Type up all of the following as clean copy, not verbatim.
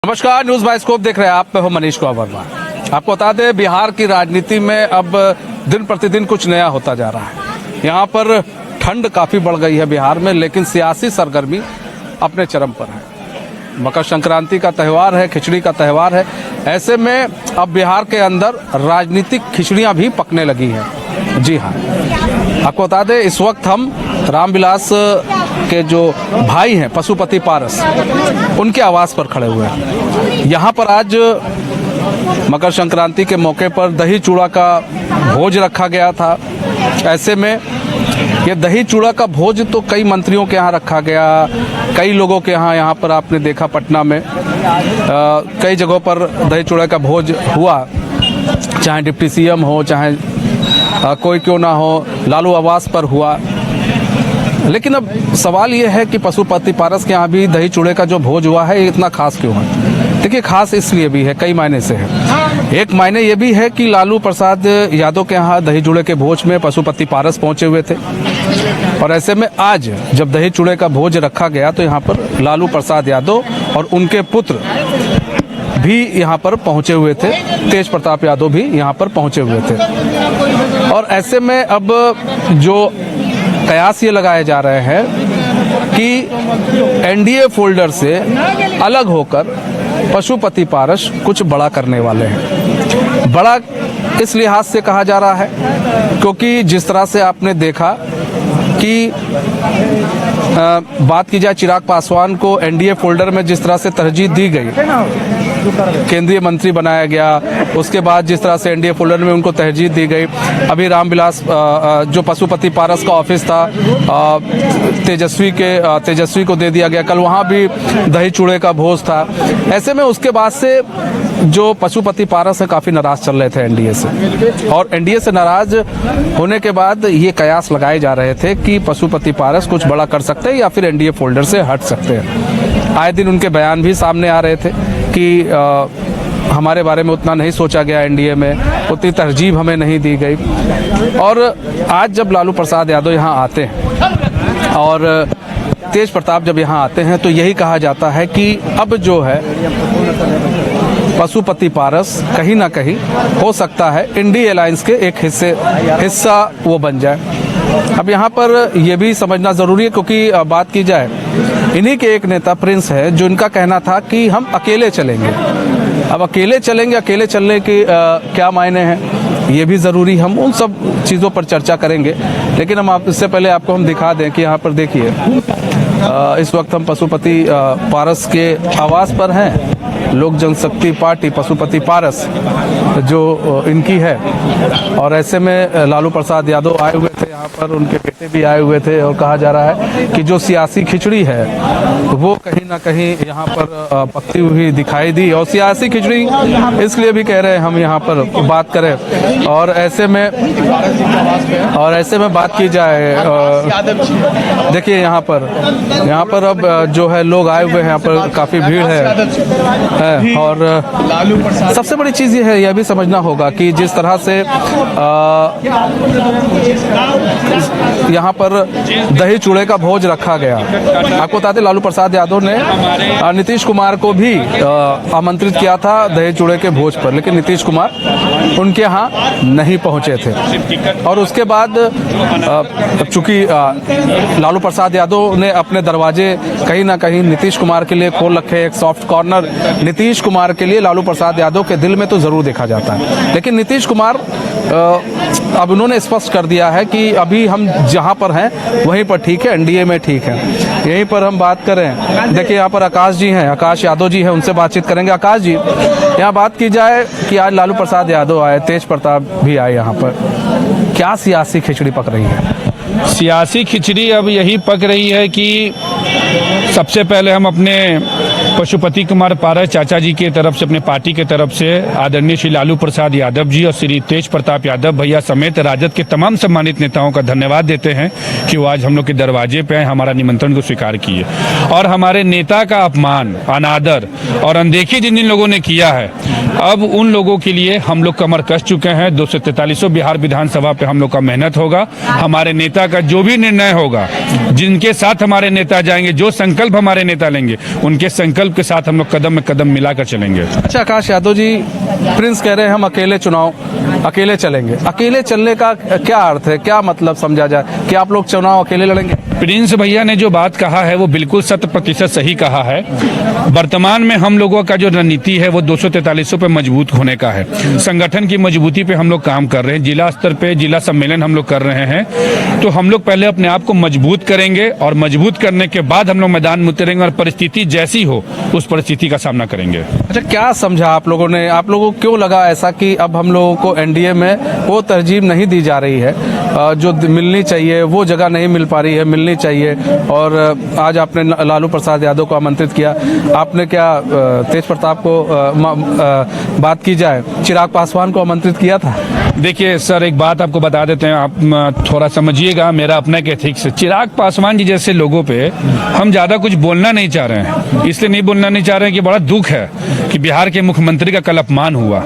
नमस्कार, news bioscope देख रहे हैं आप। मैं हूं मनीष कुमार वर्मा। आपको बता दें, बिहार की राजनीति में अब दिन प्रतिदिन कुछ नया होता जा रहा है। यहां पर ठंड काफी बढ़ गई है बिहार में, लेकिन सियासी सरगर्मी अपने चरम पर है। मकर संक्रांति का त्यौहार है, खिचड़ी का त्यौहार है। ऐसे में अब बिहार के अंदर राजनीतिक खिचड़ियां भी पकने लगी हैं। जी हाँ, आपको बता दें, इस वक्त हम रामविलास के जो भाई हैं पशुपति पारस, उनके आवास पर खड़े हुए हैं। यहाँ पर आज मकर संक्रांति के मौके पर दही चूड़ा का भोज रखा गया था। ऐसे में ये दही चूड़ा का भोज तो कई मंत्रियों के यहाँ रखा गया, कई लोगों के यहाँ पर आपने देखा पटना में कई जगहों पर दही चूड़ा का भोज हुआ, चाहे डिप्टी सीएम हो, चाहे कोई क्यों ना हो, लालू आवास पर हुआ। लेकिन अब सवाल ये है कि पशुपति पारस के यहाँ भी दही चूड़े का जो भोज हुआ है, ये इतना खास क्यों है? देखिए, खास इसलिए भी है, कई मायने से है। एक मायने ये भी है कि लालू प्रसाद यादव के यहाँ दही चूड़े के भोज में पशुपति पारस पहुंचे हुए थे, और ऐसे में आज जब दही चूड़े का भोज रखा गया तो यहाँ पर लालू प्रसाद यादव और उनके पुत्र भी यहाँ पर पहुंचे हुए थे, तेज प्रताप यादव भी यहाँ पर पहुंचे हुए थे। और ऐसे में अब जो कयास ये लगाए जा रहे हैं कि एनडीए फोल्डर से अलग होकर पशुपति पारस कुछ बड़ा करने वाले हैं। बड़ा इस लिहाज से कहा जा रहा है क्योंकि जिस तरह से आपने देखा कि बात की जाए चिराग पासवान को एनडीए फोल्डर में जिस तरह से तरजीह दी गई, केंद्रीय मंत्री बनाया गया, उसके बाद जिस तरह से एनडीए फोल्डर में उनको तरजीह दी गई। अभी रामविलास जो पशुपति पारस का ऑफिस था, तेजस्वी को दे दिया गया। कल वहाँ भी दही चूड़े का भोज था। ऐसे में उसके बाद से जो पशुपति पारस है काफी नाराज चल रहे थे एनडीए से, और एनडीए से नाराज होने के बाद ये कयास लगाए जा रहे थे कि पशुपति पारस कुछ बड़ा कर सकते हैं या फिर एनडीए फोल्डर से हट सकते हैं। आए दिन उनके बयान भी सामने आ रहे थे कि हमारे बारे में उतना नहीं सोचा गया, एनडीए में उतनी तरजीह हमें नहीं दी गई। और आज जब लालू प्रसाद यादव यहाँ आते हैं और तेज प्रताप जब यहाँ आते हैं तो यही कहा जाता है कि अब जो है पशुपति पारस कहीं ना कहीं हो सकता है इंडी अलायंस के एक हिस्सा वो बन जाए। अब यहाँ पर यह भी समझना जरूरी है क्योंकि बात की जाए, इन्हीं के एक नेता प्रिंस है जो इनका कहना था कि हम अकेले चलेंगे। अब अकेले चलेंगे, अकेले चलने के क्या मायने हैं, ये भी ज़रूरी, हम उन सब चीज़ों पर चर्चा करेंगे। लेकिन हम इससे पहले आपको हम दिखा दें कि यहाँ पर देखिए, इस वक्त हम पशुपति पारस के आवास पर हैं। लोक जनशक्ति पार्टी पशुपति पारस जो इनकी है, और ऐसे में लालू प्रसाद यादव आए हुए थे यहाँ पर, उनके बेटे भी आए हुए थे। और कहा जा रहा है कि जो सियासी खिचड़ी है वो कहीं ना कहीं यहाँ पर पकती हुई दिखाई दी, और सियासी खिचड़ी इसलिए भी कह रहे हैं हम यहाँ पर बात करें। और ऐसे में बात की जाए, देखिए यहाँ पर अब जो है लोग आए हुए हैं, यहाँ पर काफी भीड़ है। और सबसे बड़ी चीज ये है, यह भी समझना होगा कि जिस तरह से यहाँ पर दही चूड़े का भोज रखा गया, आपको बता दें लालू प्रसाद यादव ने नीतीश कुमार को भी आमंत्रित किया था दही चूड़े के भोज पर, लेकिन नीतीश कुमार उनके यहाँ नहीं पहुंचे थे। और उसके बाद चूंकि लालू प्रसाद यादव ने अपने दरवाजे कहीं ना कहीं नीतीश कुमार के लिए खोल रखे, एक सॉफ्ट कॉर्नर नीतीश कुमार के लिए लालू प्रसाद यादव के दिल में तो जरूर देखा जाता है। लेकिन नीतीश कुमार अब उन्होंने स्पष्ट कर दिया है कि अभी हम जहां पर हैं वहीं पर ठीक है, एनडीए में ठीक है। यहीं पर हम बात करें, देखिए यहाँ पर आकाश जी हैं, आकाश यादव जी हैं, उनसे बातचीत करेंगे। आकाश जी, यहाँ बात की जाए कि आज लालू प्रसाद यादव आए, तेज प्रताप भी आए, यहाँ पर क्या सियासी खिचड़ी पक रही है? सियासी खिचड़ी अब यही पक रही है कि सबसे पहले हम अपने पशुपति कुमार पारस चाचा जी के तरफ से, अपने पार्टी के तरफ से आदरणीय श्री लालू प्रसाद यादव जी और श्री तेज प्रताप यादव भैया समेत राजद के तमाम सम्मानित नेताओं का धन्यवाद देते हैं कि वो आज हम लोग के दरवाजे पे हमारा निमंत्रण को स्वीकार किए। और हमारे नेता का अपमान, अनादर और अनदेखी जिन जिन लोगों ने किया है, अब उन लोगों के लिए हम लोग कमर कस चुके हैं। 243 बिहार विधानसभा पे हम लोग का मेहनत होगा। हमारे नेता का जो भी निर्णय होगा, जिनके साथ हमारे नेता जाएंगे, जो संकल्प हमारे नेता लेंगे, उनके संकल्प संकल्प के साथ हम लोग कदम में कदम मिलाकर चलेंगे। अच्छा आकाश यादव जी, प्रिंस कह रहे हैं हम अकेले चलेंगे। अकेले चलने का क्या अर्थ है, क्या मतलब समझा जाए कि आप लोग चुनाव अकेले लड़ेंगे? प्रिंस भैया ने जो बात कहा है वो बिल्कुल 100% सही कहा है। वर्तमान में हम लोगों का जो रणनीति है वो 243 पे मजबूत होने का है। संगठन की मजबूती पे हम लोग काम कर रहे हैं। जिला स्तर पे जिला सम्मेलन हम लोग कर रहे हैं। तो हम लोग पहले अपने आप को मजबूत करेंगे और मजबूत करने के बाद हम लोग मैदान में उतरेंगे और परिस्थिति जैसी हो उस परिस्थिति का सामना करेंगे। अच्छा, क्या समझा आप लोगों ने? आप लोगों को क्यों लगा ऐसा कि अब हम लोगों को एनडीए में वो तरजीह नहीं दी जा रही है जो मिलनी चाहिए, वो जगह नहीं मिल पा रही है, मिलनी चाहिए? और आज आपने लालू प्रसाद यादव को आमंत्रित किया। आपने क्या तेज प्रताप को बात की जाए, चिराग पासवान को आमंत्रित किया था? देखिए सर, एक बात आपको बता देते हैं, आप थोड़ा समझिएगा मेरा अपना एक एथिक्स है। चिराग पासवान जी जैसे लोगों पे हम ज्यादा कुछ बोलना नहीं चाह रहे हैं। इसलिए नहीं बोलना नहीं चाह रहे हैं कि बड़ा दुख है कि बिहार के मुख्यमंत्री का कल अपमान हुआ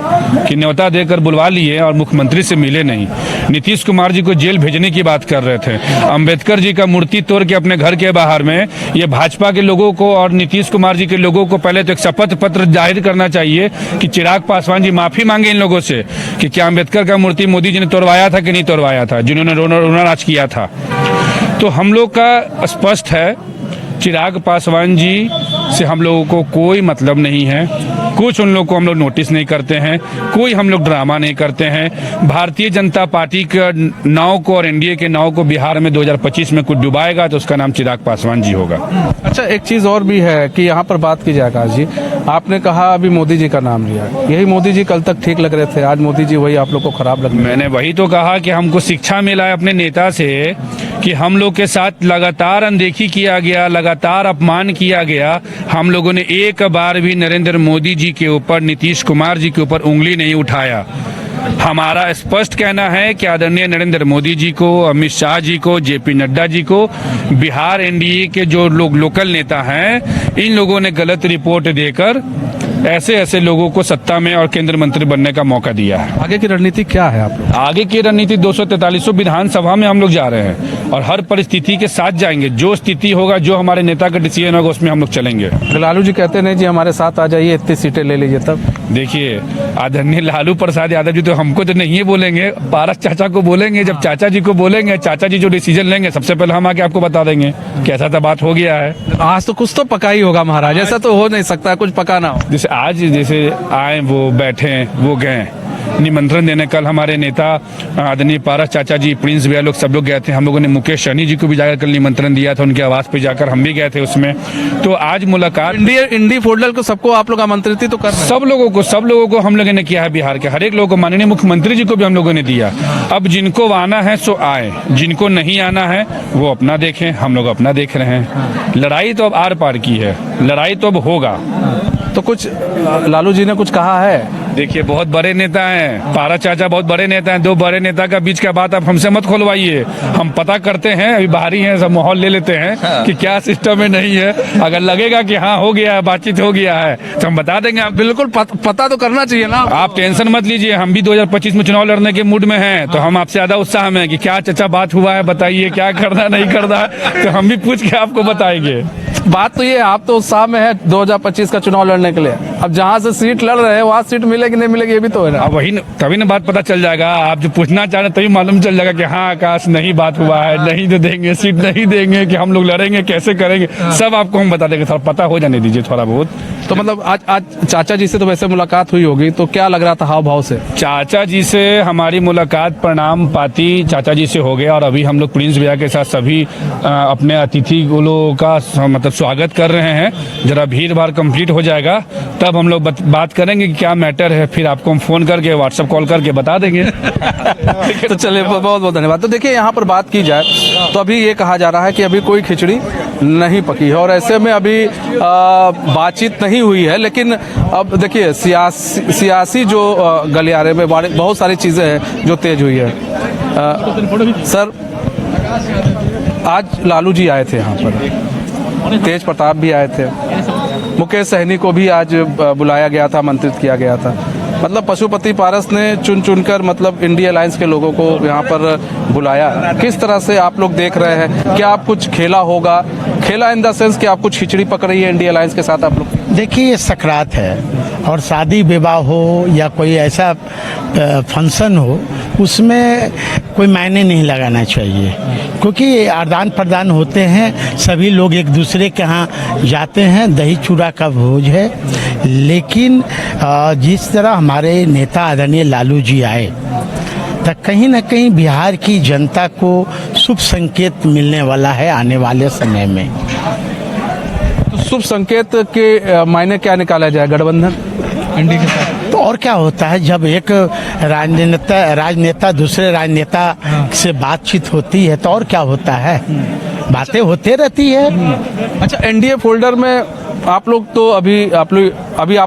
कि न्योता देकर बुलवा लिए और मुख्यमंत्री से मिले नहीं। नीतीश कुमार जी को जेल भेजने की बात कर रहे थे। अंबेडकर जी का मूर्ति तोड़ के अपने घर के बाहर में ये भाजपा के लोगों को और नीतीश कुमार जी के लोगों को पहले तो एक शपथ पत्र जाहिर करना चाहिए कि चिराग पासवान जी माफी मांगे इन लोगों से कि क्या अंबेडकर का मूर्ति मोदी जी ने तोड़वाया था कि नहीं तोड़वाया था, जिन्होंने रोना-राज किया था। तो हम लोग का स्पष्ट है, चिराग पासवान जी से हम लोगों को कोई मतलब नहीं है। कुछ उन लोग को हम लोग नोटिस नहीं करते हैं, कोई हम लोग ड्रामा नहीं करते हैं। भारतीय जनता पार्टी के नाव को और एनडीए के नाव को बिहार में 2025 में कुछ डुबाएगा तो उसका नाम चिराग पासवान जी होगा। अच्छा, एक चीज और भी है कि यहाँ पर बात की जाए आकाश जी, आपने कहा अभी मोदी जी का नाम लिया, यही मोदी जी कल तक ठीक लग रहे थे, आज मोदी जी वही आप लोग को खराब लग रहे हैं। मैंने वही तो कहा कि हमको शिक्षा मिला है अपने नेता से कि हम लोग के साथ लगातार अनदेखी किया गया, लगातार अपमान किया गया। हम लोगों ने एक बार भी नरेंद्र मोदी जी के ऊपर, नीतीश कुमार जी के ऊपर उंगली नहीं उठाया। हमारा स्पष्ट कहना है कि आदरणीय नरेंद्र मोदी जी को, अमित शाह जी को, जेपी नड्डा जी को, बिहार एनडीए के जो लोग लोकल नेता हैं, इन लोगों ने गलत रिपोर्ट देकर ऐसे ऐसे लोगों को सत्ता में और केंद्र मंत्री बनने का मौका दिया है। आगे की रणनीति क्या है आप लोग? आगे की रणनीति 243 विधानसभा में हम लोग जा रहे हैं और हर परिस्थिति के साथ जाएंगे। जो स्थिति होगा, जो हमारे नेता का डिसीजन होगा, उसमें हम लोग चलेंगे। लालू जी कहते नहीं जी हमारे साथ आ जाइए, इतनी सीटें ले लीजिए। तब देखिए, आदरणीय लालू प्रसाद यादव जी तो हमको तो नहीं बोलेंगे, पारस चाचा को बोलेंगे। जब चाचा जी को बोलेंगे, चाचा जी जो डिसीजन लेंगे सबसे पहले हम आके आपको बता देंगे कि ऐसा तो बात हो गया है। आज तो कुछ तो पका ही होगा महाराज, ऐसा तो हो नहीं सकता कुछ पका ना हो। जैसे आज जैसे आए वो बैठे वो गए, निमंत्रण देने कल हमारे नेता आदरणीय पारस चाचा जी, प्रिंस भैया लोग सब लोग गए थे। हम लोगों ने मुकेश सहनी जी को भी जाकर कल निमंत्रण दिया था, उनके आवास पे जाकर हम भी गए थे उसमें। तो आज मुलाकात इंडी फोल्डर को सबको आप लोग आमंत्रित ही तो कर रहे हैं। सब लोगों को हम लोगों ने किया है। बिहार के हर एक लोगों को, माननीय मुख्यमंत्री जी को भी हम लोगों ने दिया। अब जिनको आना है सो आए, जिनको नहीं आना है वो अपना देखें, हम लोग अपना देख रहे हैं। लड़ाई तो अब आर पार की है, लड़ाई तो अब होगा। तो कुछ लालू जी ने कुछ कहा है? देखिए, बहुत बड़े नेता हैं, पारा चाचा बहुत बड़े नेता हैं। दो बड़े नेता का बीच का बात आप हमसे मत खोलवाइए। हम पता करते हैं, अभी बाहरी हैं, सब माहौल ले लेते हैं कि क्या सिस्टम में नहीं है। अगर लगेगा कि हाँ हो गया है, बातचीत हो गया है तो हम बता देंगे। आप बिल्कुल पता तो करना चाहिए ना। आप टेंशन मत लीजिए, हम भी 2025 में चुनाव लड़ने के मूड में हैं। तो हम आपसे ज्यादा उत्साह में हैं कि क्या चाचा बात हुआ है, बताइए क्या करना नहीं करना, तो हम भी पूछ के आपको बताएंगे। बात तो ये, आप तो उत्साह में है 2025 का चुनाव लड़ने के लिए। अब जहाँ से सीट लड़ रहे हैं वहाँ सीट मिलेगी नहीं मिलेगी ये भी तो है ना। अब वही तभी ना बात पता चल जाएगा। आप जो पूछना चाह रहे हैं तभी मालूम चल जाएगा कि हाँ आकाश नहीं बात हुआ है, नहीं तो देंगे सीट, नहीं देंगे, कि हम लोग लड़ेंगे कैसे करेंगे, सब आपको हम बता देंगे। थोड़ा पता हो जाने दीजिए थोड़ा बहुत। तो मतलब आज चाचा जी से तो वैसे मुलाकात हुई होगी, तो क्या लग रहा था हाव भाव से? चाचा जी से हमारी मुलाकात प्रणाम पाती चाचा जी से हो गया और अभी हम लोग प्रिंस भैया के साथ सभी अपने अतिथि लोगों का मतलब स्वागत कर रहे हैं। जरा भीड़ भाड़ कंप्लीट हो जाएगा तब हम लोग बात करेंगे कि क्या मैटर है, फिर आपको हम फोन करके व्हाट्सएप कॉल करके बता देंगे। तो चलिए, बहुत बहुत धन्यवाद। तो देखिए, यहाँ पर बात की जाए तो अभी ये कहा जा रहा है कि अभी कोई खिचड़ी नहीं पकी है और ऐसे में अभी बातचीत नहीं हुई है। लेकिन अब देखिए, सियासी जो गलियारे में बहुत सारी चीज़ें हैं जो तेज हुई है। सर, आज लालू जी आए थे यहाँ पर, तेज प्रताप भी आए थे, मुकेश सहनी को भी आज बुलाया गया था, आमंत्रित किया गया था। मतलब पशुपति पारस ने चुन कर मतलब इंडिया अलायंस के लोगों को यहाँ पर बुलाया। किस तरह से आप लोग देख रहे हैं? क्या आप कुछ खेला होगा? खेला इन द सेंस कि आप कुछ खिचड़ी पक रही है इंडिया अलायंस के साथ आप लोग? देखिए ये सकरात है और शादी विवाह हो या कोई ऐसा फंक्शन हो उसमें कोई मायने नहीं लगाना चाहिए, क्योंकि आदान प्रदान होते हैं, सभी लोग एक दूसरे के यहाँ जाते हैं, दही चूड़ा का भोज है। लेकिन जिस तरह हमारे नेता आदरणीय लालू जी आए तो कहीं ना कहीं बिहार की जनता को शुभ संकेत मिलने वाला है आने वाले समय में। तो शुभ संकेत के मायने क्या निकाला जाए गठबंधन एनडीए के साथ? तो और क्या होता है, जब एक राजनेता दूसरे राजनेता से बातचीत होती है तो और क्या होता है, बातें होते रहती है। अच्छा, एनडीए फोल्डर में आप लोग तो अभी आप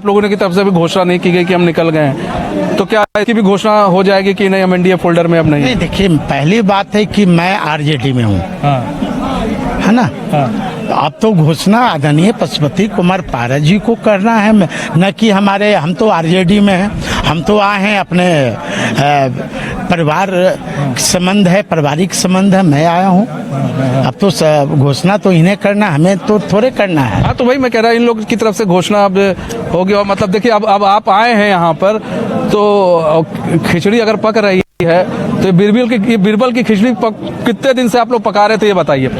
लोगों ने की तरफ से भी घोषणा नहीं की गई कि हम निकल गए हैं, तो क्या इसकी भी घोषणा हो जाएगी कि नहीं हम एनडीए फोल्डर में अब नहीं? देखिए पहली बात है कि मैं आरजेडी में हूँ, है ना। अब तो घोषणा आदरणीय पशुपति कुमार पारस जी को करना है, न कि हम तो आरजेडी में हैं, हम तो आए हैं अपने परिवार संबंध है, पारिवारिक संबंध है, मैं आया हूँ। अब तो घोषणा तो इन्हें करना, हमें तो थोड़े करना है। हाँ, तो वही मैं कह रहा हूँ इन लोग की तरफ से घोषणा अब होगी। और मतलब देखिए अब आप आए हैं यहाँ पर तो खिचड़ी अगर पक रही है तो बीरबल की खिचड़ी कितने दिन से आप लोग पका रहे थे, ये बताइए।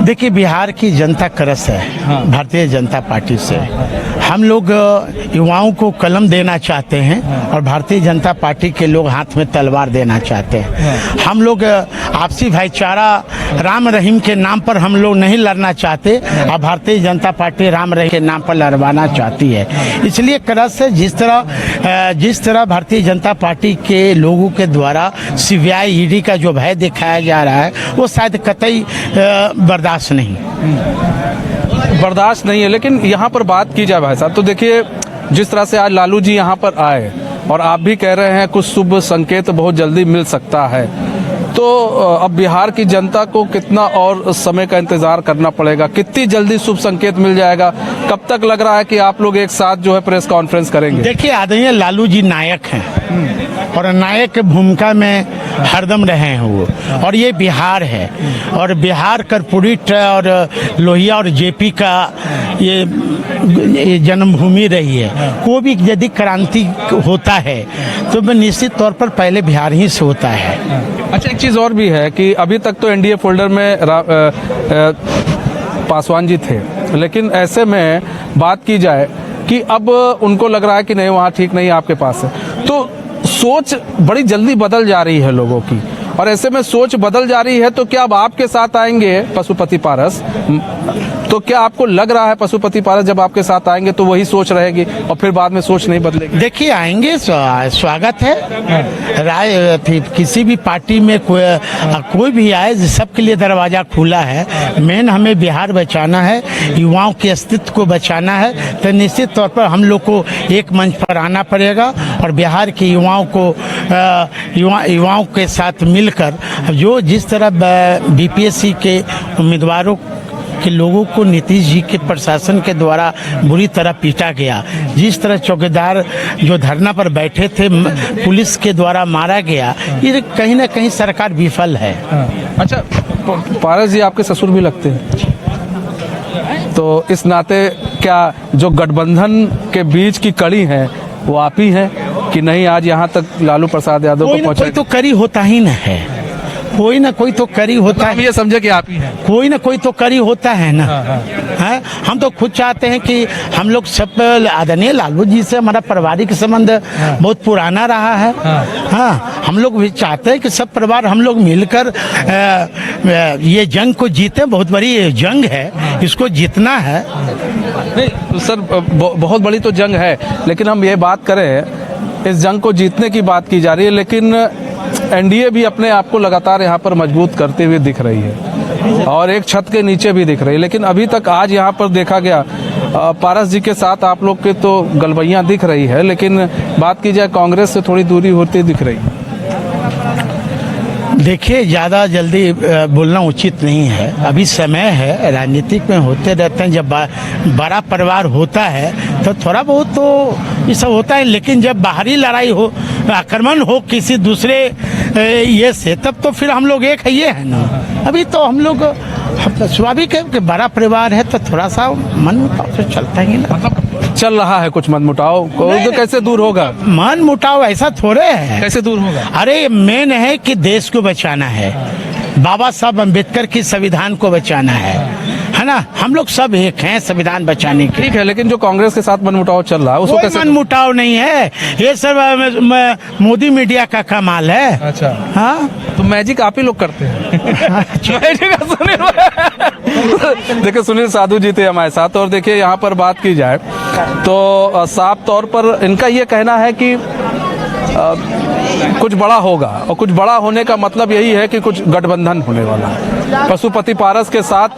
देखिए बिहार की जनता करस है भारतीय जनता पार्टी से। हम लोग युवाओं को कलम देना चाहते हैं और भारतीय जनता पार्टी के लोग हाथ में तलवार देना चाहते हैं। हम लोग आपसी भाईचारा राम रहीम के नाम पर हम लोग नहीं लड़ना चाहते और भारतीय जनता पार्टी राम रहीम के नाम पर लड़वाना चाहती है। इसलिए करस है, जिस तरह भारतीय जनता पार्टी के लोगों के द्वारा सीबीआई ईडी का जो भय दिखाया जा रहा है वो शायद कतई बर्दाश्त नहीं है। लेकिन यहाँ पर बात की जाए भाई साहब, तो देखिए जिस तरह से आज लालू जी यहाँ पर आए और आप भी कह रहे हैं कुछ शुभ संकेत बहुत जल्दी मिल सकता है, तो अब बिहार की जनता को कितना और समय का इंतजार करना पड़ेगा, कितनी जल्दी शुभ संकेत मिल जाएगा, कब तक लग रहा है कि आप लोग एक साथ जो है प्रेस कॉन्फ्रेंस करेंगे? देखिए आदरणीय लालू जी नायक हैं और नायक भूमिका में हरदम रहे हैं वो, और ये बिहार है और बिहार कर्पूरित और लोहिया और जेपी का ये जन्मभूमि रही है। कोई भी यदि क्रांति होता है तो निश्चित तौर पर पहले बिहार ही से होता है। अच्छा, एक चीज़ और भी है कि अभी तक तो एनडीए फोल्डर में पासवान जी थे, लेकिन ऐसे में बात की जाए कि अब उनको लग रहा है कि नहीं वहाँ ठीक नहीं आपके पास है, तो सोच बड़ी जल्दी बदल जा रही है लोगों की। और ऐसे में सोच बदल जा रही है तो क्या अब आपके साथ आएंगे पशुपति पारस? तो क्या आपको लग रहा है पशुपति पारस जब आपके साथ आएंगे तो वही सोच रहेगी और फिर बाद में सोच नहीं बदलेगी? देखिए आएंगे, स्वागत है। राय किसी भी पार्टी में कोई भी आए, सबके लिए दरवाजा खुला है। मेन हमें बिहार बचाना है, युवाओं के अस्तित्व को बचाना है, तो निश्चित तौर पर हम लोग को एक मंच पर आना पड़ेगा और बिहार के युवाओं के साथ मिलकर जो जिस तरह बीपीएससी के उम्मीदवारों के लोगों को नीतीश जी के प्रशासन के द्वारा बुरी तरह पीटा गया, जिस तरह चौकीदार जो धरना पर बैठे थे पुलिस के द्वारा मारा गया, ये कहीं ना कहीं सरकार विफल है। अच्छा, पारस जी आपके ससुर भी लगते हैं, तो इस नाते क्या जो गठबंधन के बीच की कड़ी है वो आप ही हैं कि नहीं आज यहाँ तक लालू प्रसाद यादव को पहुँचा? कोई तो करी होता ही न है, कोई ना कोई तो करी होता है। ये समझे कि आप ही हैं, कोई ना कोई तो करी होता है ना। है, हम तो खुद चाहते हैं कि हम लोग सब आदरणीय लालू जी से हमारा पारिवारिक संबंध बहुत पुराना रहा है। हाँ, हम लोग भी चाहते हैं कि सब परिवार हम लोग मिलकर ये जंग को जीते। बहुत बड़ी जंग है, इसको जीतना है। नहीं सर, बहुत बड़ी तो जंग है, लेकिन हम ये बात करें इस जंग को जीतने की बात की जा रही है, लेकिन एनडीए भी अपने आप को लगातार यहाँ पर मजबूत करते हुए दिख रही है और एक छत के नीचे भी दिख रही है। लेकिन अभी तक आज यहाँ पर देखा गया पारस जी के साथ आप लोग के तो गलबैयाँ दिख रही है, लेकिन बात की जाए कांग्रेस से थोड़ी दूरी होती दिख रही है। देखिए ज़्यादा जल्दी बोलना उचित नहीं है, अभी समय है, राजनीतिक में होते रहते हैं। जब बड़ा परिवार होता है तो थोड़ा बहुत तो ये सब होता है, लेकिन जब बाहरी लड़ाई हो, आक्रमण हो किसी दूसरे ये से, तब तो फिर हम लोग एक है, ये है ना। अभी तो हम लोग स्वाभाविक है कि बड़ा परिवार है तो थोड़ा सा मन मुटाव तो चलता ही ना। मतलब चल रहा है कुछ मनमुटाव तो कैसे दूर होगा? मन मुटाव ऐसा थोड़े है। कैसे दूर होगा? अरे मेन है कि देश को बचाना है, बाबा साहब अम्बेडकर की संविधान को बचाना है ना। हम लोग सब एक हैं संविधान बचाने के। ठीक है, लेकिन जो कांग्रेस के साथ मनमुटाव चल रहा है उसको कोई कैसे? मनमुटाव नहीं है, ये सब मोदी मीडिया का कमाल है। अच्छा, हाँ तो मैजिक आप ही लोग करते हैं। मैजिक देखिए सुनील साधु जी थे हमारे साथ, और देखिए यहाँ पर बात की जाए तो साफ तौर पर इनका ये कहना है कि कुछ बड़ा होगा, और कुछ बड़ा होने का मतलब यही है कि कुछ गठबंधन होने वाला है। पशुपति पारस के साथ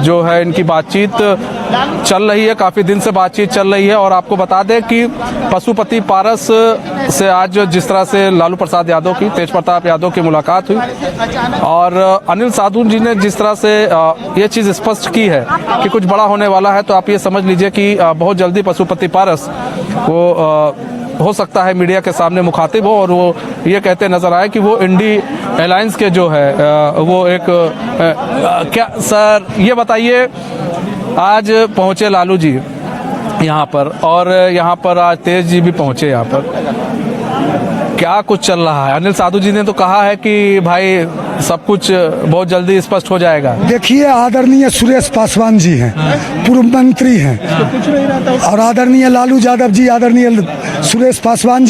जो है इनकी बातचीत चल रही है, काफ़ी दिन से बातचीत चल रही है। और आपको बता दें कि पशुपति पारस से आज जिस तरह से लालू प्रसाद यादव की, तेज प्रताप यादव की मुलाकात हुई, और अनिल साधु जी ने जिस तरह से ये चीज़ स्पष्ट की है कि कुछ बड़ा होने वाला है, तो आप ये समझ लीजिए कि बहुत जल्दी पशुपति पारस को हो सकता है मीडिया के सामने मुखातिब हो, और वो ये कहते नजर आए कि वो इंडी अलायंस के जो है वो एक क्या सर ये बताइए, आज पहुंचे लालू जी यहाँ पर, और यहाँ पर आज तेज जी भी पहुंचे यहाँ पर, क्या कुछ चल रहा है? अनिल साधु जी ने तो कहा है कि भाई सब कुछ बहुत जल्दी स्पष्ट हो जाएगा। देखिए, आदरणीय सुरेश पासवान जी हैं, पूर्व मंत्री हैं, और आदरणीय लालू यादव जी, आदरणीय सुरेश पासवान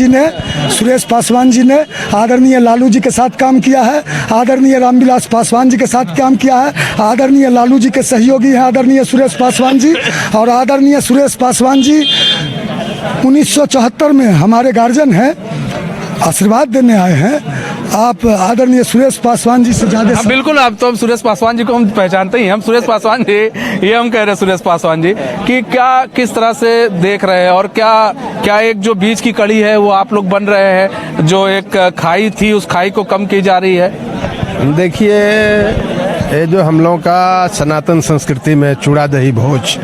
जी ने आदरणीय लालू जी के साथ काम किया है, आदरणीय रामविलास पासवान जी के साथ काम किया है, आदरणीय लालू जी के सहयोगी हैं आदरणीय सुरेश पासवान जी, और आदरणीय सुरेश पासवान जी 1974 में हमारे गार्जियन हैं, आशीर्वाद देने आए हैं। आप आदरणीय सुरेश पासवान जी से ज्यादा बिल्कुल, आप तो हम सुरेश पासवान जी को हम पहचानते ही, हम सुरेश पासवान जी, ये हम कह रहे हैं सुरेश पासवान जी कि क्या किस तरह से देख रहे हैं, और क्या एक जो बीच की कड़ी है वो आप लोग बन रहे हैं, जो एक खाई थी उस खाई को कम की जा रही है? देखिए, ये जो हम लोगों का सनातन संस्कृति में चूड़ा दही भोज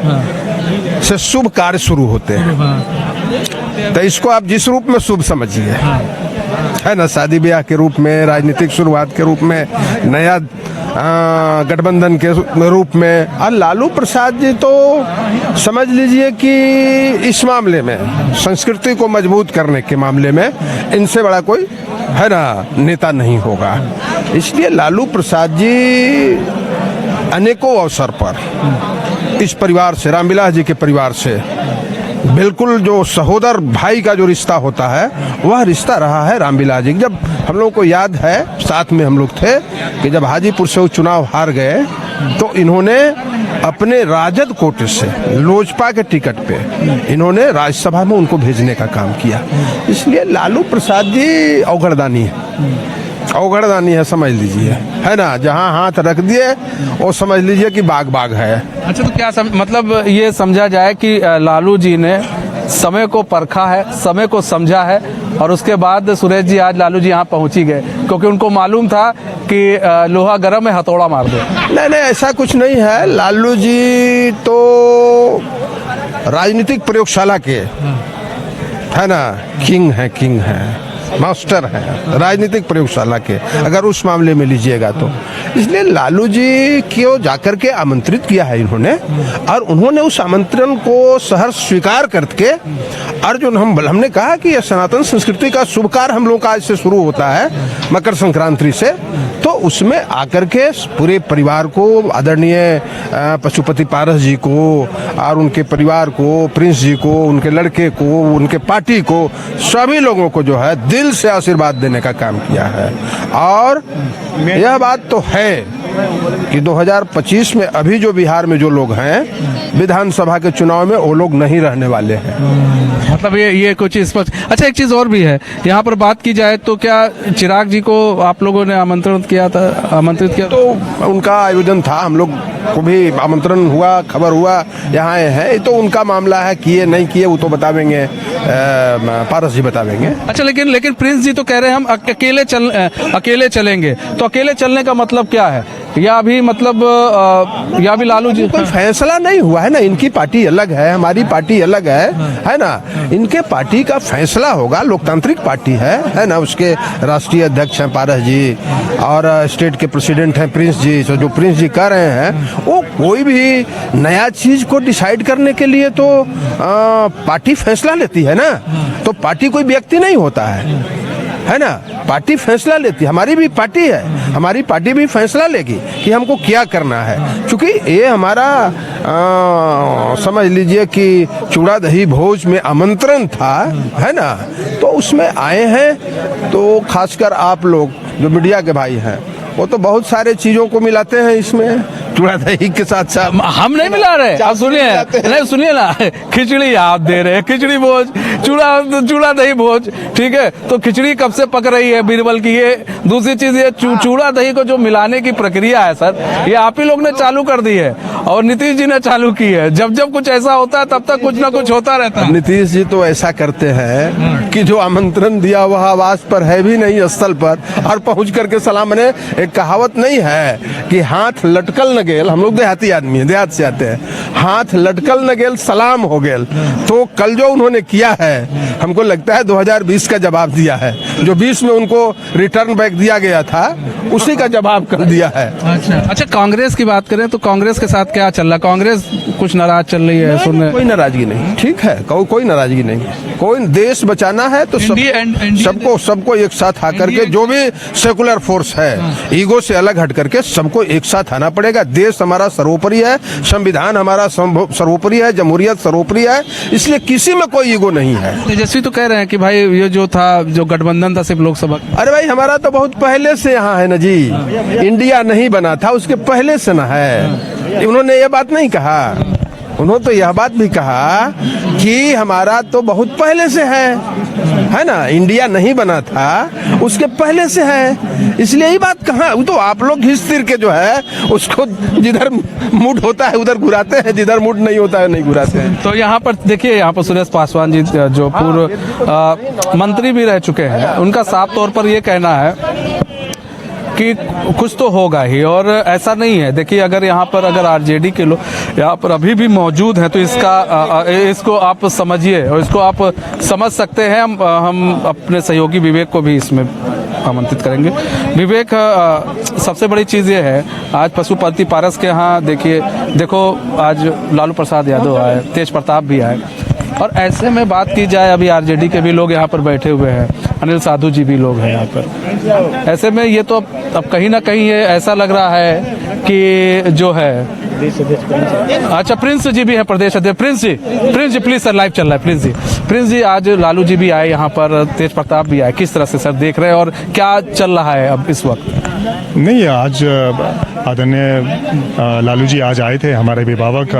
से शुभ कार्य शुरू होते हैं, तो इसको आप जिस रूप में शुभ समझिए, है ना, शादी ब्याह के रूप में, राजनीतिक शुरुआत के रूप में, नया गठबंधन के रूप में, और लालू प्रसाद जी तो समझ लीजिए कि इस मामले में संस्कृति को मजबूत करने के मामले में इनसे बड़ा कोई, है ना, नेता नहीं होगा। इसलिए लालू प्रसाद जी अनेकों अवसर पर इस परिवार से, रामविलास जी के परिवार से, बिल्कुल जो सहोदर भाई का जो रिश्ता होता है वह रिश्ता रहा है रामविलास जी। जब हम लोग को याद है, साथ में हम लोग थे कि जब हाजीपुर से वो चुनाव हार गए तो इन्होंने अपने राजद कोटे से लोजपा के टिकट पे इन्होंने राज्यसभा में उनको भेजने का काम किया। इसलिए लालू प्रसाद जी अवगढ़दानी है, समझ लीजिए, है ना, जहां हाथ रख दिए वो समझ लीजिए कि बाग है। अच्छा, तो क्या मतलब ये समझा जाए कि लालू जी ने समय को परखा है, समय को समझा है, और उसके बाद सुरेश जी आज लालू जी यहाँ पहुँची गए क्योंकि उनको मालूम था कि लोहा गर्म है, हथौड़ा मार दो? नहीं, ऐसा कुछ नहीं है। लालू जी तो राजनीतिक प्रयोगशाला के, है ना, किंग है, मास्टर है राजनीतिक प्रयोगशाला के, अगर उस मामले में लीजिएगा तो। इसलिए लालू जी को जाकर के आमंत्रित किया है इन्होंने, और उन्होंने उस आमंत्रण को सहर्ष स्वीकार करके, और जो हमने कहा कि यह सनातन संस्कृति का शुभ कार्य हम लोग का आज से शुरू होता है मकर संक्रांति से, तो उसमें आकर के पूरे परिवार को, आदरणीय पशुपति पारस जी को और उनके परिवार को, प्रिंस जी को, उनके लड़के को, उनके पार्टी को, सभी लोगों को जो है दिल से आशीर्वाद देने का काम किया है। और यह बात तो है कि 2025 में अभी जो बिहार में जो लोग हैं विधानसभा के चुनाव में वो लोग नहीं रहने वाले हैं। मतलब ये कुछ स्पष्ट। अच्छा, एक चीज़ और भी है, यहाँ पर बात की जाए तो क्या चिराग जी को आप लोगों ने आमंत्रित किया? तो उनका आयोजन था, हम लोग को भी आमंत्रण हुआ, खबर हुआ, यहाँ आए हैं, तो उनका मामला है, किए नहीं किए वो तो बतावेंगे, पारस जी बतावेंगे। अच्छा, लेकिन प्रिंस जी तो कह रहे हैं हम अकेले चलेंगे, तो अकेले चलने का मतलब क्या है या अभी मतलब या अभी लालू जी कोई फैसला नहीं हुआ है ना, इनकी पार्टी अलग है, हमारी पार्टी अलग है ना। इनके पार्टी का फैसला होगा, लोकतांत्रिक पार्टी है ना। उसके राष्ट्रीय अध्यक्ष हैं पारस जी और स्टेट के प्रेसिडेंट हैं प्रिंस जी। तो जो प्रिंस जी कह रहे हैं वो कोई भी नया चीज को डिसाइड करने के लिए तो पार्टी फैसला लेती है ना। तो पार्टी कोई व्यक्ति नहीं होता है ना। पार्टी फैसला लेती है, हमारी भी पार्टी है, हमारी पार्टी भी फैसला लेगी कि हमको क्या करना है। क्योंकि ये हमारा समझ लीजिए कि चूड़ा दही भोज में आमंत्रण था, है ना। तो उसमें आए हैं। तो खासकर आप लोग जो मीडिया के भाई हैं वो तो बहुत सारे चीजों को मिलाते हैं इसमें, चूड़ा दही के साथ साथ। हम नहीं मिला रहे, आप सुनिए, नहीं सुनिए ना, खिचड़ी आप दे रहे हैं, खिचड़ी भोज, चूड़ा दही भोज, ठीक है। तो खिचड़ी कब से पक रही है बीरबल की। ये दूसरी चीज, ये चूड़ा दही को जो मिलाने की प्रक्रिया है सर, ये आप ही लोग ने चालू कर दी है और नीतीश जी ने चालू की है। जब जब कुछ ऐसा होता है तब तक कुछ ना कुछ होता रहता है। नीतीश जी तो ऐसा करते हैं कि जो आमंत्रण दिया वह आवास पर है भी नहीं, स्थल पर, और पहुंच करके सलाम ने। एक कहावत नहीं है कि हाथ लटकल न गेल, हम लोग देहाती आदमी हैं, देहात से आते हैं, हाथ लटकल न गेल सलाम हो गेल। तो कल जो उन्होंने किया है, हमको लगता है 2020 का जवाब दिया है। जो 20 में उनको रिटर्न बैक दिया गया था उसी का जवाब कर दिया है। अच्छा, कांग्रेस की बात करें तो कांग्रेस के साथ क्या चल रहा है? कांग्रेस कुछ नाराज चल रही है सुनने। कोई नाराजगी नहीं, ठीक है, कोई नाराजगी नहीं। कोई देश बचाना है तो सबको एक साथ आकर के, जो भी सेकुलर फोर्स है, ईगो से अलग हट करके सबको एक साथ आना पड़ेगा। देश हमारा सर्वोपरि है, संविधान हमारा सर्वोपरि है, जमहूरियत सर्वोपरि है, इसलिए किसी में कोई ईगो नहीं है। तेजस्वी तो कह रहे हैं कि भाई ये जो था, जो गठबंधन था सिर्फ लोकसभा। अरे भाई, हमारा तो बहुत पहले से यहाँ है ना जी, इंडिया नहीं बना था उसके पहले से ना है। उन्होंने ये बात नहीं कहा, उन्होंने तो यह बात भी कहा कि हमारा तो बहुत पहले से है ना। इंडिया नहीं बना था उसके पहले से है, इसलिए यही बात कहाँ। वो तो आप लोग घिस तीर के जो है उसको जिधर मूड होता है उधर घुराते हैं, जिधर मूड नहीं होता है नहीं घुराते हैं। तो यहाँ पर देखिए, यहाँ पर सुरेश पासवान जी जो पूर्व मंत्री भी रह चुके हैं, उनका साफ तौर पर ये कहना है कि कुछ तो होगा ही, और ऐसा नहीं है। देखिए, अगर यहाँ पर अगर आरजेडी के लोग यहाँ पर अभी भी मौजूद हैं तो इसको आप समझिए और इसको आप समझ सकते हैं। हम अपने सहयोगी विवेक को भी इसमें आमंत्रित करेंगे। विवेक, सबसे बड़ी चीज़ ये है, आज पशुपति पारस के यहाँ देखो आज लालू प्रसाद यादव आए, तेज प्रताप भी आए, और ऐसे में बात की जाए, अभी आरजेडी के भी लोग यहाँ पर बैठे हुए हैं, अनिल साधु जी भी लोग हैं यहाँ पर। ऐसे में ये तो अब कहीं ना कहीं ये ऐसा लग रहा है कि जो है, अच्छा प्रिंस जी भी है प्रदेश अध्यक्ष। Prince ji please sir, live चल रहा है। प्रिंस जी आज लालू जी भी आए यहाँ पर, तेज प्रताप भी आए, किस तरह से सर देख रहे हैं और क्या चल रहा है अब इस वक्त? नहीं, आज आदरणीय लालू जी आज आए थे, हमारे अभिभावक,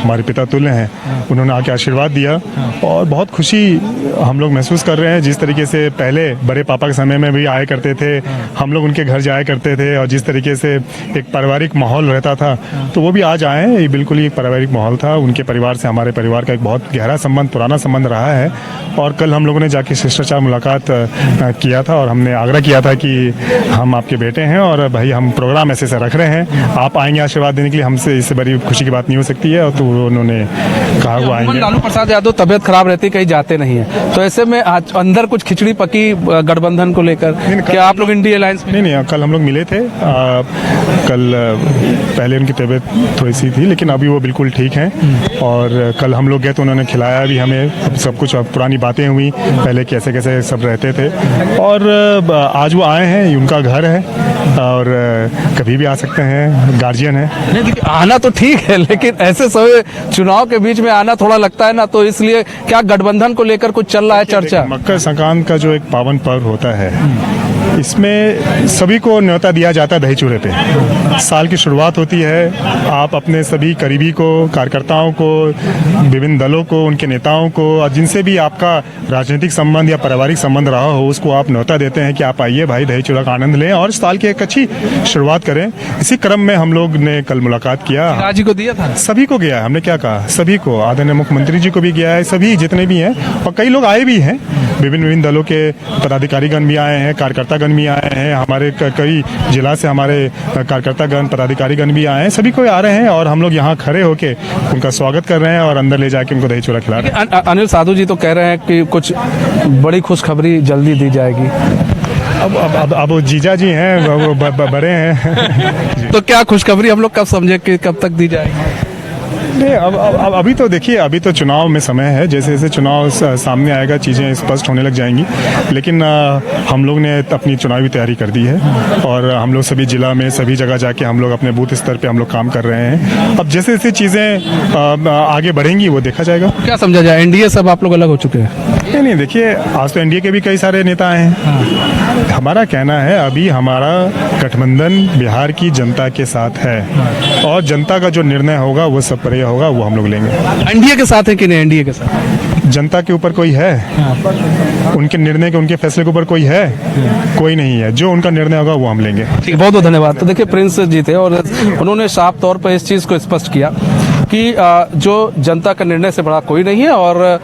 हमारे पिता तुल्य हैं, उन्होंने आके आशीर्वाद दिया और बहुत खुशी हम लोग महसूस कर रहे हैं। जिस तरीके से पहले बड़े पापा के समय में भी आया करते थे, हम लोग उनके घर जाया करते थे, और जिस तरीके से एक पारिवारिक माहौल रहता था, तो वो भी आज आए हैं। ये बिल्कुल ही एक पारिवारिक माहौल था। उनके परिवार से हमारे परिवार का एक बहुत गहरा संबंध, पुराना संबंध रहा है। और कल हम लोगों ने जाके शिष्टाचार मुलाकात किया था और हमने आग्रह किया था कि हम आपके बेटे हैं और भाई हम प्रोग्राम ऐसे रख रहे हैं, आप आएंगे आशीर्वाद देने के लिए, हमसे इससे बड़ी खुशी की बात नहीं हो सकती है। और तो उन्होंने कहा वो आएंगे। लालू प्रसाद यादव तबियत खराब रहती, कहीं जाते नहीं है, तो ऐसे में आज अंदर कुछ खिचड़ी पकी गठबंधन को लेकर, क्या आप लोग इंडिया अलायंस? नहीं, कल हम लोग मिले थे। कल पहले उनकी तबीयत थोड़ी सी थी, लेकिन अभी वो बिल्कुल ठीक हैं। और कल हम लोग गए तो उन्होंने खिलाया भी हमें सब कुछ, पुरानी बातें हुई पहले कैसे कैसे सब रहते थे। और आज वो आए हैं, उनका घर है और कभी भी आ सकते हैं, गार्जियन है। नहीं, देखिए आना तो ठीक है, लेकिन ऐसे समय चुनाव के बीच में आना थोड़ा लगता है ना, तो इसलिए क्या गठबंधन को लेकर कुछ चल रहा है चर्चा? मकर संक्रांत का जो एक पावन पर्व होता है, इसमें सभी को न्योता दिया जाता है दही चूड़े पे। साल की शुरुआत होती है, आप अपने सभी करीबी को, कार्यकर्ताओं को, विभिन्न दलों को, उनके नेताओं को, और जिनसे भी आपका राजनीतिक संबंध या पारिवारिक संबंध रहा हो, उसको आप न्योता देते हैं कि आप आइए भाई, दही चूड़ा का आनंद लें और साल की एक अच्छी शुरुआत करें। इसी क्रम में हम लोग ने कल मुलाकात किया। राजी को दिया था, सभी को गया है, हमने क्या कहा, सभी को, आदरणीय मुख्यमंत्री जी को भी गया है, सभी जितने भी हैं, और कई लोग आए भी हैं। विभिन्न विभिन्न दलों के पदाधिकारीगण भी आए हैं, कार्यकर्तागण भी आए हैं, हमारे कई जिला से हमारे कार्यकर्तागण पदाधिकारीगण भी आए हैं, सभी कोई आ रहे हैं और हम लोग यहाँ खड़े होके उनका स्वागत कर रहे हैं और अंदर ले जाके उनको दही चूड़ा खिला रहे हैं। अनिल साधु जी तो कह रहे हैं कि कुछ बड़ी खुशखबरी जल्दी दी जाएगी। अब वो जीजा जी हैं, वो बड़े हैं। तो क्या खुशखबरी हम लोग कब समझे कि कब तक दी जाएगी? नहीं, अब अभी तो देखिए, अभी तो चुनाव में समय है, जैसे जैसे चुनाव सामने आएगा चीज़ें स्पष्ट होने लग जाएंगी, लेकिन हम लोग ने अपनी चुनावी तैयारी कर दी है और हम लोग सभी जिला में सभी जगह जाके हम लोग अपने बूथ स्तर पे हम लोग काम कर रहे हैं। अब जैसे जैसे चीज़ें आगे बढ़ेंगी वो देखा जाएगा। क्या समझा जाए, एनडीए सब आप लोग अलग हो चुके हैं? नहीं, देखिए, आज तो एनडीए के भी कई सारे नेता आए हैं। हमारा कहना है अभी हमारा गठबंधन बिहार की जनता के साथ है और जनता का जो निर्णय होगा वो सब पर होगा, वो हम लोग लेंगे। एनडीए के साथ है कि नहीं एनडीए के साथ? जनता के ऊपर कोई है? उनके निर्णय के, उनके फैसले के ऊपर कोई है? कोई नहीं है। जो उनका निर्णय होगा वो हम लेंगे। ठीक, बहुत बहुत धन्यवाद। तो देखिए, प्रिंस जी थे और उन्होंने साफ तौर पर इस चीज़ को स्पष्ट किया कि जो जनता का निर्णय से बड़ा कोई नहीं है और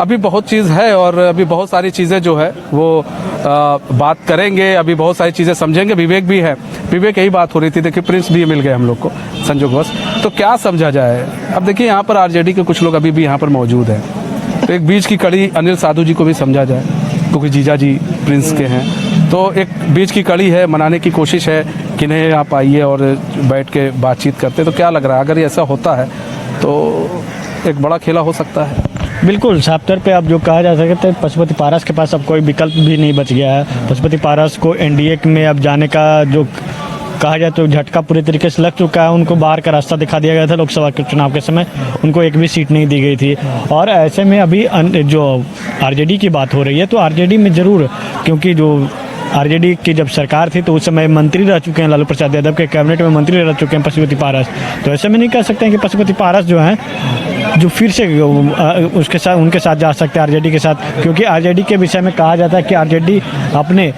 अभी बहुत चीज़ है और अभी बहुत सारी चीज़ें जो है वो बात करेंगे, अभी बहुत सारी चीज़ें समझेंगे। विवेक भी है, विवेक यही बात हो रही थी। देखिए, प्रिंस भी मिल गए हम लोग को संयोगवश। तो क्या समझा जाए? अब देखिए, यहाँ पर आरजेडी के कुछ लोग अभी भी यहाँ पर मौजूद हैं, तो एक बीच की कड़ी अनिल साधु जी को भी समझा जाए क्योंकि जीजा जी प्रिंस के हैं, तो एक बीच की कड़ी है, मनाने की कोशिश है कि नहीं आप आइए और बैठ के बातचीत करते। तो क्या लग रहा है, अगर ये ऐसा होता है तो एक बड़ा खेला हो सकता है? बिल्कुल, साफ तौर पे अब जो कहा जा सकता है, पशुपति पारस के पास अब कोई विकल्प भी नहीं बच गया है। पशुपति पारस को एनडीए में अब जाने का जो कहा जाए तो झटका पूरी तरीके से लग चुका है। उनको बाहर का रास्ता दिखा दिया गया था लोकसभा के चुनाव के समय, उनको एक भी सीट नहीं दी गई थी। और ऐसे में अभी जो आरजेडी की बात हो रही है, तो आरजेडी में ज़रूर, क्योंकि जो आरजेडी की जब सरकार थी तो उस समय मंत्री रह चुके हैं, लालू प्रसाद यादव के कैबिनेट में मंत्री रह चुके हैं पशुपति पारस। तो ऐसे में नहीं कह सकते हैं कि पशुपति पारस जो हैं जो फिर से उसके साथ उनके साथ जा सकते हैं आरजेडी के साथ, क्योंकि आरजेडी के विषय में कहा जाता है कि आरजेडी अपने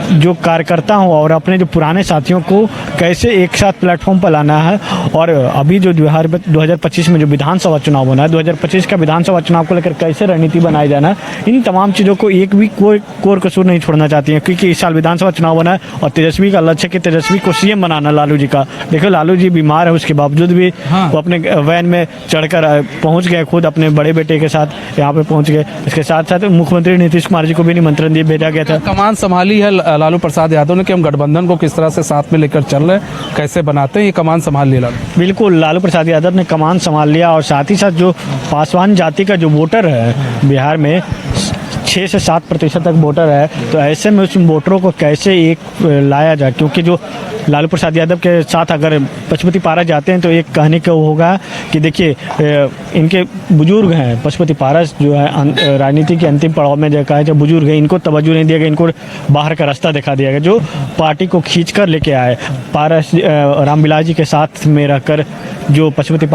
जो कार्यकर्ता हों और अपने जो पुराने साथियों को कैसे एक साथ प्लेटफॉर्म पर लाना है। और अभी जो 2025 में जो विधानसभा चुनाव होना है, 2025 का विधानसभा चुनाव को लेकर कैसे रणनीति बनाई जाना है, इन तमाम चीज़ों को एक भी कोई कोर कसूर नहीं छोड़ना चाहती हैं, क्योंकि इस साल विधानसभा चुनाव होना है और तेजस्वी का लक्ष्य है कि तेजस्वी को सीएम बनाना लालू जी का। देखो, लालू जी बीमार है, उसके बावजूद भी वो अपने वैन में चढ़कर पहुँच गए, खुद अपने बड़े बेटे के साथ यहाँ पे पहुँच गए। इसके साथ साथ मुख्यमंत्री नीतीश कुमार जी को भी निमंत्रण दिए भेजा गया था। कमान संभाली है लालू प्रसाद यादव ने कि हम गठबंधन को किस तरह से साथ में लेकर चल रहे हैं, कैसे बनाते हैं, ये कमान संभाल लिया लालू। बिल्कुल, लालू प्रसाद यादव ने कमान संभाल लिया और साथ ही साथ जो पासवान जाति का जो वोटर है बिहार में 6 से 7% तक वोटर है, तो ऐसे में उस वोटरों को कैसे एक लाया जाए, क्योंकि जो लालू प्रसाद यादव के साथ अगर पशुपति पारस जाते हैं तो एक कहने का होगा कि देखिए इनके बुजुर्ग हैं, पशुपति पारस जो है राजनीति के अंतिम पड़ाव में जो कहा है, जो बुजुर्ग हैं इनको तवज्जो नहीं दिया गया, इनको बाहर का रास्ता दिखा दिया गया। जो पार्टी को खींच कर लेके आए पारस रामविलास जी के साथ में रहकर, जो पशुपति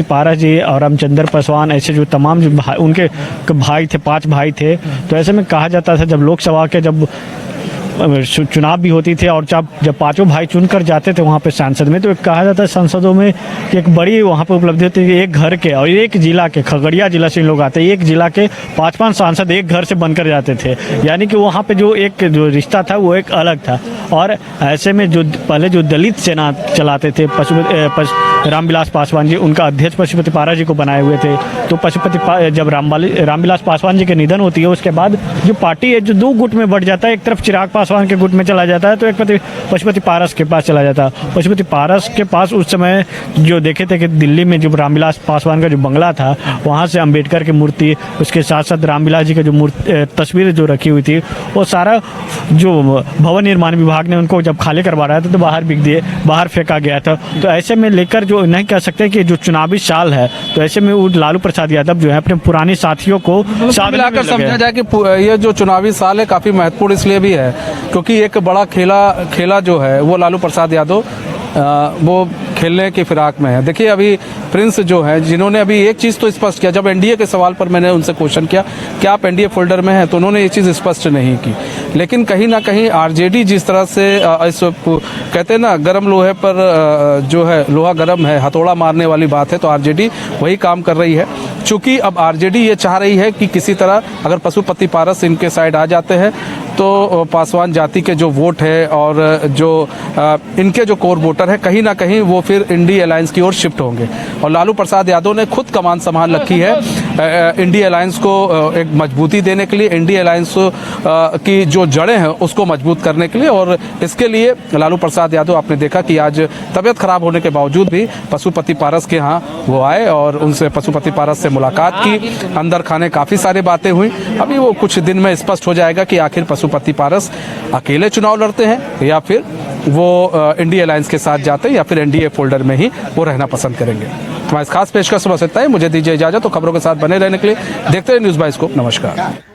पारस जी और रामचंद्र पासवान, ऐसे जो तमाम जो उनके भाई थे, 5 भाई थे। तो ऐसे में कहा जाता था जब लोकसभा के जब चुनाव भी होती थे और जब 5 भाई चुनकर जाते थे वहाँ पे सांसद में, तो कहा जाता है सांसदों में कि एक बड़ी वहाँ पे उपलब्धि होती है। एक घर के और एक जिला के, खगड़िया जिला से लोग आते, एक जिला के 5-5 सांसद एक घर से बनकर जाते थे, यानी कि वहाँ पे जो रिश्ता था वो एक अलग था। और ऐसे में जो पहले जो दलित सेना चलाते थे रामविलास पासवान जी, उनका अध्यक्ष पशुपति पारस जी को बनाए हुए थे। तो जब रामविलास पासवान जी के निधन होती है उसके बाद जो पार्टी है जो 2 गुट में बढ़ जाता है, एक तरफ चिराग पासवान के गुट में चला जाता है तो एक पशुपति पारस के पास चला जाता है। पशुपति पारस के पास उस समय जो देखे थे कि दिल्ली में जो रामविलास पासवान का जो बंगला था वहाँ से अंबेडकर की मूर्ति, उसके साथ साथ रामविलास जी का जो तस्वीर जो रखी हुई थी, वो सारा जो भवन निर्माण विभाग ने उनको जब खाली करवा रहा था तो बाहर फेंका गया था। तो ऐसे में लेकर जो नहीं कह सकते कि जो चुनावी साल है, तो ऐसे में वो लालू प्रसाद यादव जो है अपने पुराने साथियों को साथ मिलाकर समझा जाए कि ये जो चुनावी साल है काफी महत्वपूर्ण इसलिए भी है क्योंकि एक बड़ा खेला जो है वो लालू प्रसाद यादव वो खेलने की फिराक में है। देखिए, अभी प्रिंस जो है जिन्होंने अभी एक चीज़ तो स्पष्ट किया, जब एनडीए के सवाल पर मैंने उनसे क्वेश्चन किया कि आप एनडीए फोल्डर में हैं, तो उन्होंने ये चीज़ स्पष्ट नहीं की। लेकिन कहीं ना कहीं आरजेडी जिस तरह से इस कहते हैं ना गर्म लोहे पर जो है लोहा गर्म है, हथौड़ा मारने वाली बात है। तो आरजेडी वही काम कर रही है। चूंकि अब आरजेडी ये चाह रही है कि किसी तरह अगर पशुपति पारस इनके साइड आ जाते हैं तो पासवान जाति के जो वोट है और जो इनके जो कोर वोटर है कहीं ना कहीं वो फिर इंडी अलायंस की ओर शिफ्ट होंगे। और लालू प्रसाद यादव ने खुद कमान संभाल रखी है इंडी अलायंस को एक मजबूती देने के लिए, इंडी अलायंस की जो जड़ें हैं उसको मजबूत करने के लिए। और इसके लिए लालू प्रसाद यादव आपने देखा कि आज तबीयत खराब होने के बावजूद भी पशुपति पारस के यहाँ वो आए और उनसे पशुपति पारस से मुलाकात की। अंदर खाने काफ़ी सारी बातें हुई। अभी वो कुछ दिन में स्पष्ट हो जाएगा कि आखिर पशुपति पारस अकेले चुनाव लड़ते हैं या फिर वो इंडी अलायंस के साथ जाते हैं या फिर एनडीए फोल्डर में ही वो रहना पसंद करेंगे। हमारे इस खास पेशकश सुबह से तय। मुझे दीजिए इजाजत। तो खबरों के साथ बने रहने के लिए देखते रहिए न्यूज़ 22 को। नमस्कार।